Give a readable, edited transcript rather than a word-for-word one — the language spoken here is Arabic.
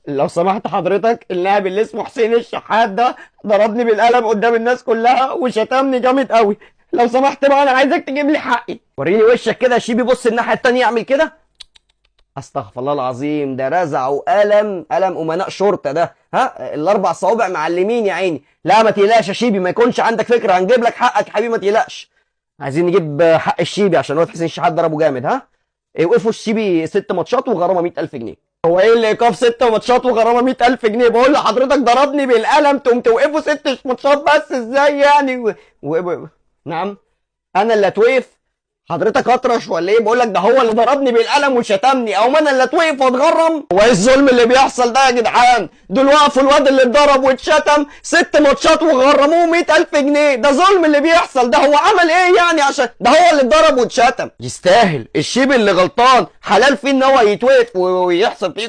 لو سمحت حضرتك، اللاعب اللي اسمه حسين الشحات ده ضربني بالقلم قدام الناس كلها وشتمني جامد قوي. لو سمحت بقى انا عايزك تجيب لي حقي. وريني وشك كده يا شيبي، بص الناحيه التانيه اعمل كده. استغفر الله العظيم، ده رزعه قلم امناء شرطه ده. ها الاربع صوابع معلمين يا عيني. لا ما تقلقش يا شيبي، ما يكونش عندك فكره، هنجيب لك حقك يا حبيبي ما تقلقش. عايزين نجيب حق الشيبي عشان الواد حسين الشحات ضربه جامد. ها وقفوا الشيبي 6 ماتشات وغرامه 100,000 جنيه. هو ايه اللي ايقاف 6 ماتشات وغرامه 100,000 جنيه؟ بقول لحضرتك ضربني بالقلم تقوم توقفوا 6 ماتشات بس؟ ازاي يعني نعم، انا اللي اتوقف؟ حضرتك اطرش ولا ايه؟ بقول لك ده هو اللي ضربني بالقلم وشتمني، او انا اللي اتوقف واتغرم؟ هو ايه الظلم اللي بيحصل ده يا جدعان؟ دول وقفوا الواد اللي اتضرب واتشتم 6 ماتشات وغرموه 100,000 جنيه. ده ظلم اللي بيحصل ده. هو عمل ايه يعني عشان ده هو اللي اتضرب واتشتم؟ يستاهل الشيب اللي غلطان، حلال فيه ان هو يتوقف ويحصل فيه